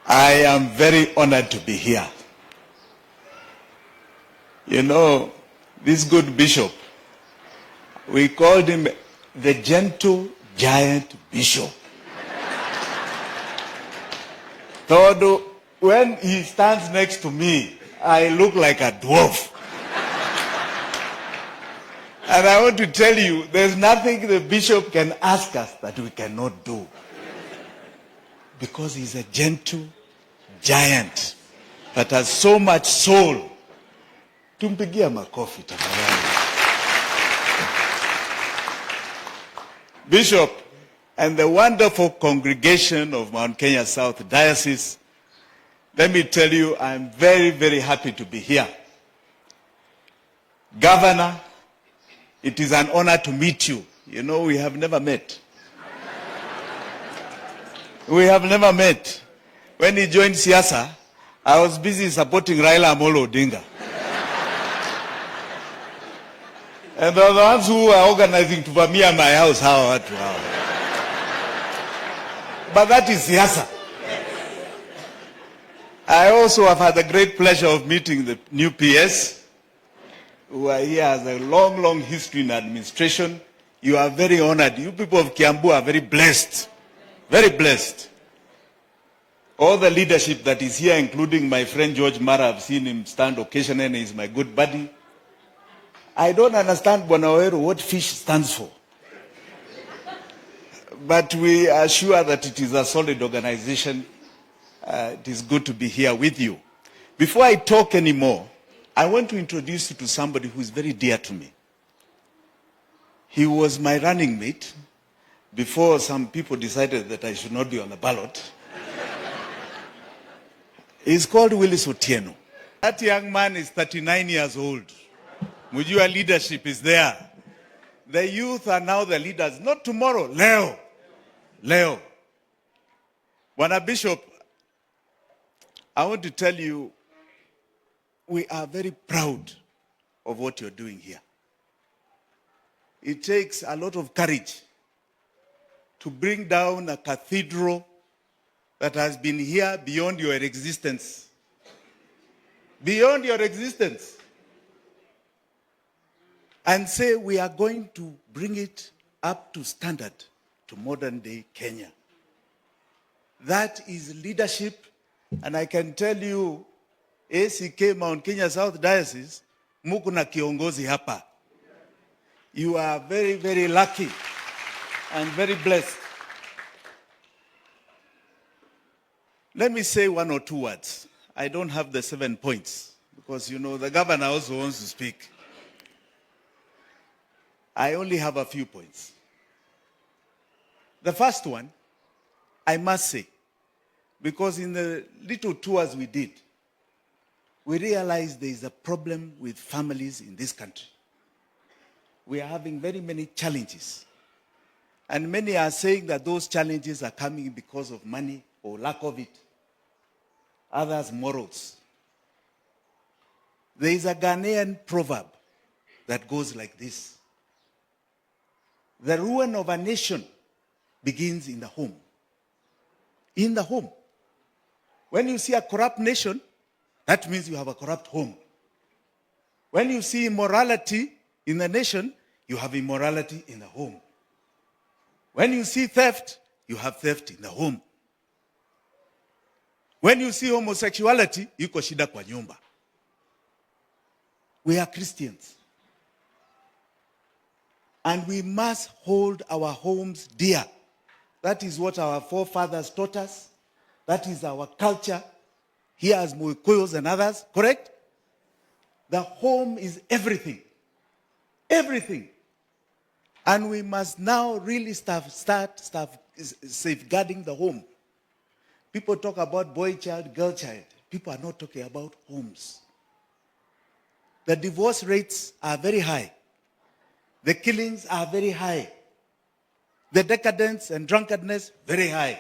I am very honored to be here. You know, this good bishop, we called him the gentle giant bishop. Though when he stands next to me, I look like a dwarf. And I want to tell you, there's nothing the bishop can ask us that we cannot do. Because he's a gentle giant that has so much soul. Tumpigia makofi tafadhali. Bishop and the wonderful congregation of Mount Kenya South Diocese, let me tell you, I'm very, very happy to be here. Governor, it is an honor to meet you. You know, we have never met. We have never met. When he joined Siasa, I was busy supporting Raila Amolo Odinga. And the ones who were organizing to vamia my house, how. But that is Siasa. I also have had the great pleasure of meeting the new PS, who are here as a long, long history in administration. You are very honored. You people of Kiambu are very blessed. Very blessed. All the leadership that is here, including my friend George Mara, I've seen him stand occasionally, and he's my good buddy. I don't understand, Bonaweru, what fish stands for. But we are sure that it is a solid organization. It is good to be here with you. Before I talk anymore, I want to introduce you to somebody who is very dear to me. He was my running mate before some people decided that I should not be on the ballot. He's called Willis Otieno. That young man is 39 years old. Mujua leadership is there. The youth are now the leaders. Not tomorrow, Leo. Bwana Bishop, I want to tell you, we are very proud of what you're doing here. It takes a lot of courage to bring down a cathedral that has been here beyond your existence. Beyond your existence. And say we are going to bring it up to standard to modern day Kenya. That is leadership, and I can tell you, ACK Mount Kenya South Diocese, muko na kiongozi hapa. You are very, very lucky and very blessed. Let me say one or two words. I don't have the 7 points because, you know, the governor also wants to speak. I only have a few points. The first one, I must say, because in the little tours we did, we realized there is a problem with families in this country. We are having very many challenges. And many are saying that those challenges are coming because of money or lack of it. Others, morals. There is a Ghanaian proverb that goes like this. The ruin of a nation begins in the home. In the home. When you see a corrupt nation, that means you have a corrupt home. When you see immorality in the nation, you have immorality in the home. When you see theft, you have theft in the home. When you see homosexuality, yuko shida kwa nyumba. We are Christians. And we must hold our homes dear. That is what our forefathers taught us. That is our culture. Here as Moikoyos and others, correct? The home is everything. Everything. And we must now really start safeguarding the home. People talk about boy child, girl child. People are not talking about homes. The divorce rates are very high. The killings are very high. The decadence and drunkenness, very high.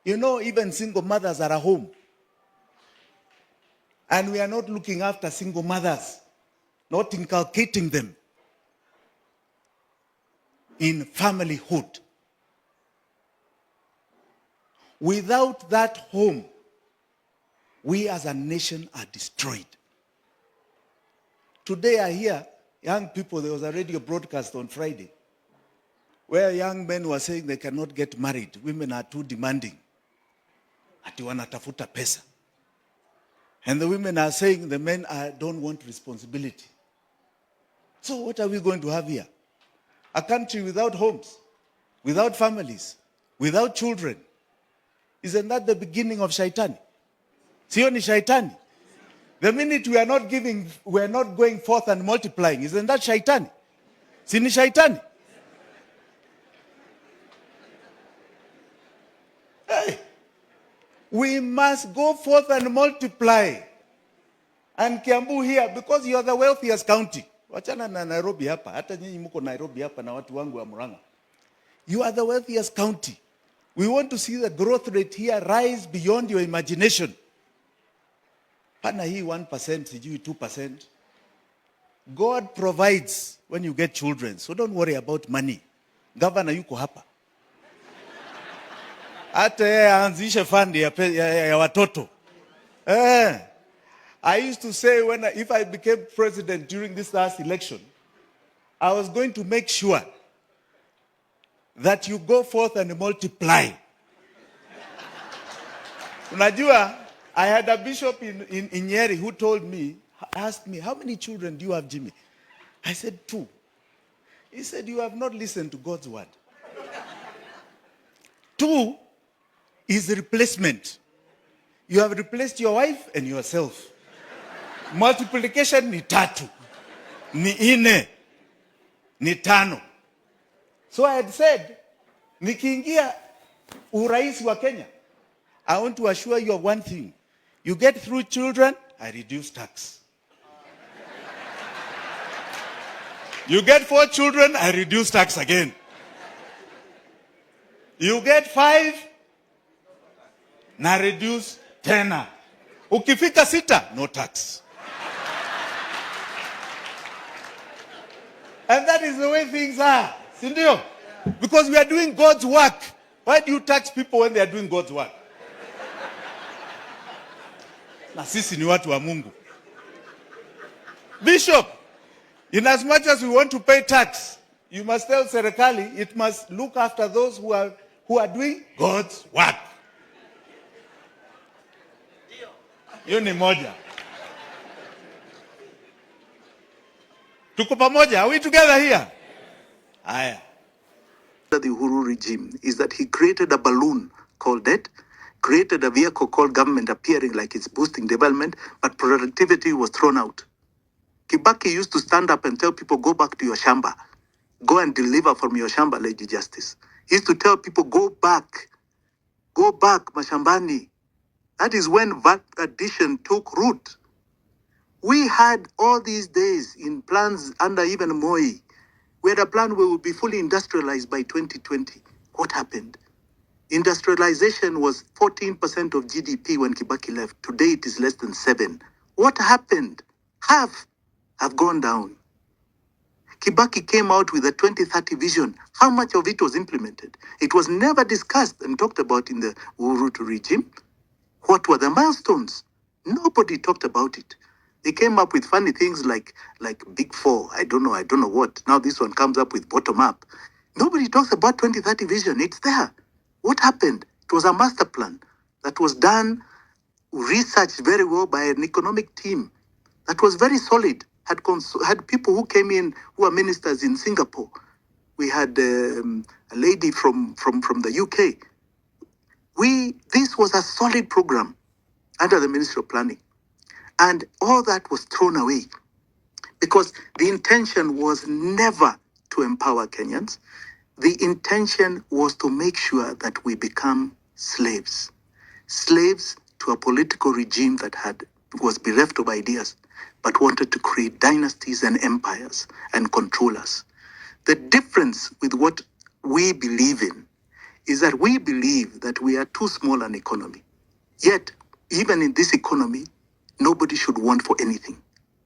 You know, even single mothers are at home. And we are not looking after single mothers, not inculcating them in familyhood. Without that home, we as a nation are destroyed. Today I hear young people, there was a radio broadcast on Friday where young men were saying they cannot get married. Women are too demanding. Ati wanatafuta pesa. And the women are saying the men don't want responsibility. So what are we going to have here? A country without homes, without families, without children. Isn't that the beginning of shaitani? Sio ni shaitani? The minute we are not going forth and multiplying, isn't that shaitani? Si ni shaitani? Hey, we must go forth and multiply. And Kiambu here, because you are the wealthiest county. Wachana na Nairobi hapa, hata nyinyi mko Nairobi hapa na watu wangu wa Murang'a. You are the wealthiest county. We want to see the growth rate here rise beyond your imagination. Pana hii 1%, sijui 2%. God provides when you get children. So don't worry about money. Governor yuko hapa. Hata yeye aanzishe fund ya watoto. I used to say if I became president during this last election, I was going to make sure that you go forth and multiply. Unajua, I had a bishop in Nyeri who asked me, how many children do you have, Jimmy? I said, 2. He said, you have not listened to God's word. 2 is replacement. You have replaced your wife and yourself. Multiplication ni 3, ni 4, ni 5. So I had said, nikiingia urais wa Kenya, I want to assure you of one thing. You get through children, I reduce tax. You get 4 children, I reduce tax again. You get 5, na reduce tena. Ukifika 6, no tax. And that is the way things are. Sindio? Because we are doing God's work. Why do you tax people when they are doing God's work? Na sisi ni watu wa Mungu. Bishop, in as much as we want to pay tax, you must tell serikali it must look after those who are doing God's work. Hiyo ni moja. Tuko pamoja? Are we together here? Aya. The Uhuru regime is that he created a balloon called debt, created a vehicle called government appearing like it's boosting development, but productivity was thrown out. Kibaki used to stand up and tell people, go back to your shamba. Go and deliver from your shamba, Lady Justice. He used to tell people, go back, mashambani. That is when VAT addition took root. We had all these days in plans under even Moi. We had a plan where we would be fully industrialized by 2020. What happened? Industrialization was 14% of GDP when Kibaki left. Today it is less than 7%. What happened? Half have gone down. Kibaki came out with a 2030 vision. How much of it was implemented? It was never discussed and talked about in the Uhuru regime. What were the milestones? Nobody talked about it. They came up with funny things like Big Four. I don't know what. Now this one comes up with bottom up. Nobody talks about 2030 vision. It's there. What happened? It was a master plan that was done, researched very well by an economic team that was very solid. Had people who came in who are ministers in Singapore. We had a lady from the UK. This was a solid program under the Ministry of Planning. And all that was thrown away because the intention was never to empower Kenyans. The intention was to make sure that we become slaves to a political regime that was bereft of ideas, but wanted to create dynasties and empires and control us. The difference with what we believe in is that we believe that we are too small an economy. Yet, even in this economy, nobody should want for anything.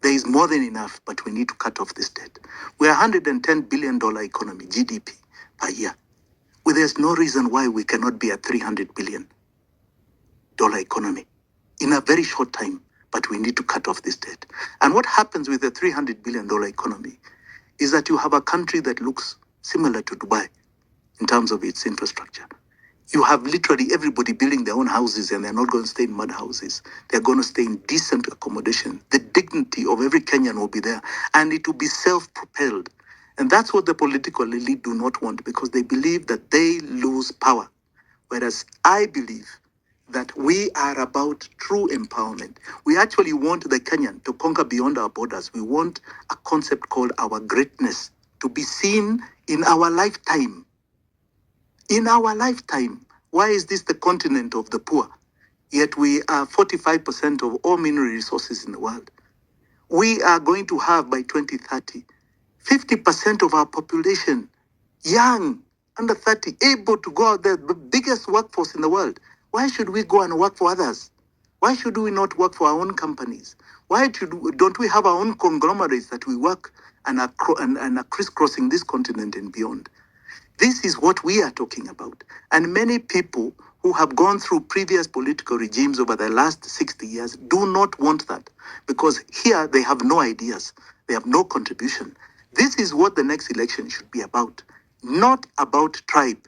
There is more than enough, but we need to cut off this debt. We are a $110 billion economy, GDP, per year. Well, there's no reason why we cannot be at 300 billion. dollar economy in a very short time, but we need to cut off this debt. And what happens with the $300 billion economy is that you have a country that looks similar to Dubai in terms of its infrastructure. You have literally everybody building their own houses, and they're not going to stay in mud houses. They're going to stay in decent accommodation. The dignity of every Kenyan will be there, and it will be self-propelled. And that's what the political elite do not want, because they believe that they lose power. Whereas I believe that we are about true empowerment. We actually want the Kenyan to conquer beyond our borders. We want a concept called our greatness to be seen in our lifetime. In our lifetime. Why is this the continent of the poor? Yet we are 45% of all mineral resources in the world. We are going to have by 2030, 50% of our population young, under 30, able to go out there, the biggest workforce in the world. Why should we go and work for others? Why should we not work for our own companies? Don't we have our own conglomerates that we work and are crisscrossing this continent and beyond? This is what we are talking about. And many people who have gone through previous political regimes over the last 60 years do not want that, because here they have no ideas. They have no contribution. This is what the next election should be about, not about tribe.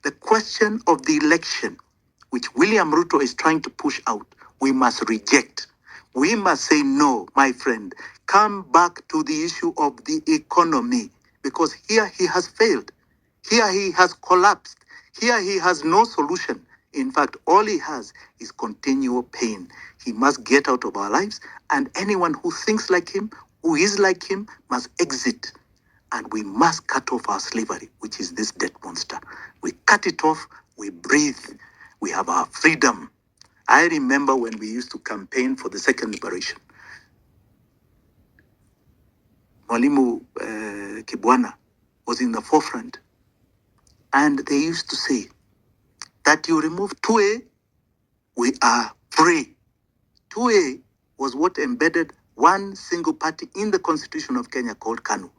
The question of the election, which William Ruto is trying to push out, we must reject. We must say, no, my friend, come back to the issue of the economy, because here he has failed. Here he has collapsed. Here he has no solution. In fact, all he has is continual pain. He must get out of our lives, and anyone who thinks like him, who is like him, must exit. And we must cut off our slavery, which is this debt monster. We cut it off, we breathe, we have our freedom. I remember when we used to campaign for the second liberation. Mwalimu Kibwana was in the forefront. And they used to say that you remove 2A, we are free. 2A was what embedded one single party in the Constitution of Kenya called KANU.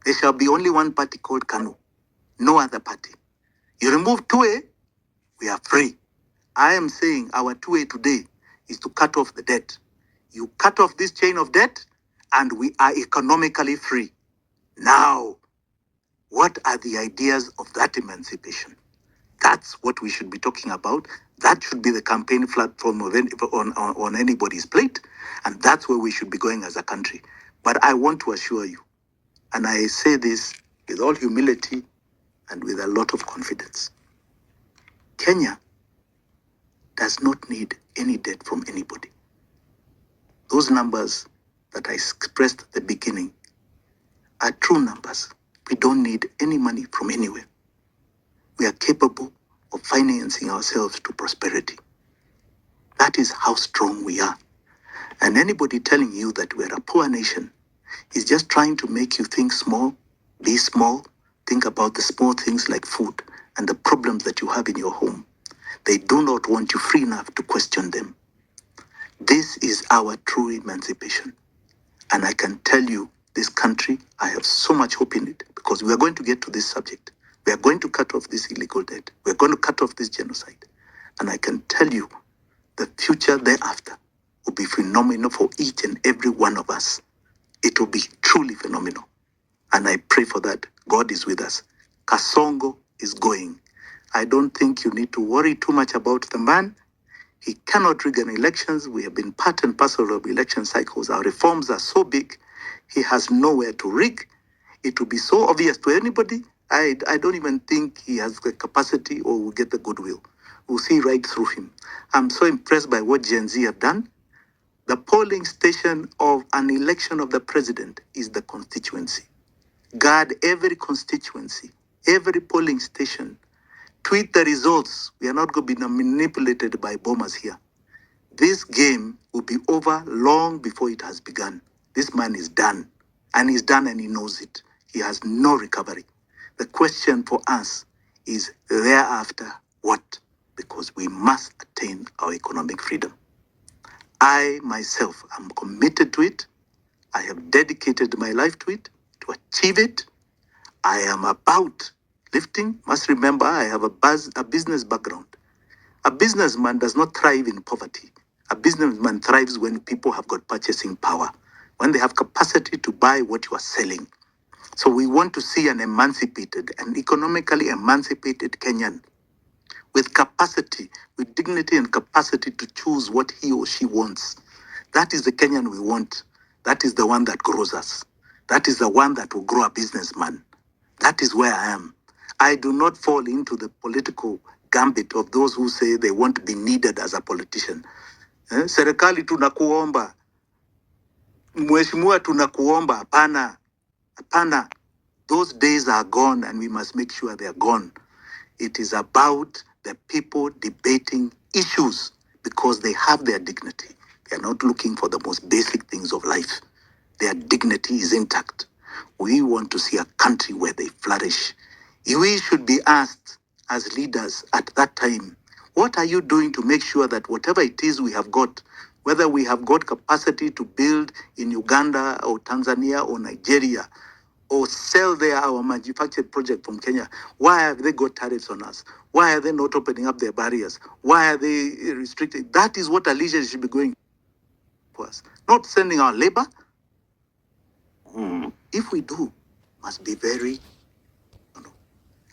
There shall be only one party called KANU, no other party. You remove 2A, we are free. I am saying our 2A today is to cut off the debt. You cut off this chain of debt, and we are economically free. Now, what are the ideas of that emancipation? That's what we should be talking about. That should be the campaign platform on anybody's plate. And that's where we should be going as a country. But I want to assure you, and I say this with all humility and with a lot of confidence, Kenya does not need any debt from anybody. Those numbers that I expressed at the beginning are true numbers. We don't need any money from anywhere. We are capable of financing ourselves to prosperity. That is how strong we are. And anybody telling you that we're a poor nation is just trying to make you think small, be small, think about the small things like food and the problems that you have in your home. They do not want you free enough to question them. This is our true emancipation. And I can tell you, this country, I have so much hope in it, because we are going to get to this subject. We are going to cut off this illegal debt. We are going to cut off this genocide. And I can tell you, the future thereafter will be phenomenal for each and every one of us. It will be truly phenomenal. And I pray for that. God is with us. Kasongo is going. I don't think you need to worry too much about the man. He cannot rig an elections. We have been part and parcel of election cycles. Our reforms are so big. He has nowhere to rig. It will be so obvious to anybody. I don't even think he has the capacity or will get the goodwill. We'll see right through him. I'm so impressed by what Gen Z have done. The polling station of an election of the president is the constituency. Guard every constituency, every polling station. Tweet the results. We are not going to be manipulated by bombers here. This game will be over long before it has begun. This man is done. And he's done and he knows it. He has no recovery. The question for us is thereafter what? Because we must attain our economic freedom. I myself am committed to it. I have dedicated my life to it, to achieve it. I am about lifting. Must remember, I have a business background. A businessman does not thrive in poverty. A businessman thrives when people have got purchasing power, when they have capacity to buy what you are selling. So we want to see an emancipated, an economically emancipated Kenyan with capacity, with dignity and capacity to choose what he or she wants. That is the Kenyan we want. That is the one that grows us. That is the one that will grow a businessman. That is where I am. I do not fall into the political gambit of those who say they want to be needed as a politician. Serikali tunakuomba, mheshimiwa tunakuomba, hapana, hapana. Those days are gone and we must make sure they are gone. It is about the people debating issues because they have their dignity. They are not looking for the most basic things of life. Their dignity is intact. We want to see a country where they flourish. We should be asked as leaders at that time, what are you doing to make sure that whatever it is we have got, whether we have got capacity to build in Uganda or Tanzania or Nigeria, or sell there our manufactured project from Kenya, why have they got tariffs on us? Why are they not opening up their barriers? Why are they restricted? That is what allegiance should be going for us. Not sending our labor. If we do, must be very,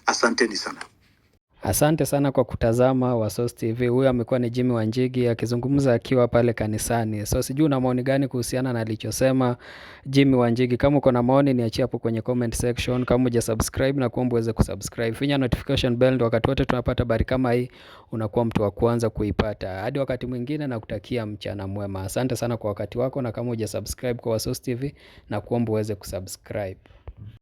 asanteni sana. Asante sana kwa kutazama Wasos TV. Huyu amekuwa ni Jimmy Wanjigi akizungumza akiwa pale kanisani. So sijui una maoni gani kuhusiana na alichosema Jimmy Wanjigi. Kama uko na maoni niachie hapo kwenye comment section. Kama hujasubscribe na kuomba uweze kusubscribe. Finya notification bell ndio wakati wote tunapata habari kama hii unakuwa mtu wa kwanza kuipata. Hadi wakati mwingine na kutakia mchana mwema. Asante sana kwa wakati wako na kama hujasubscribe kwa Wasos TV na kuomba uweze kusubscribe.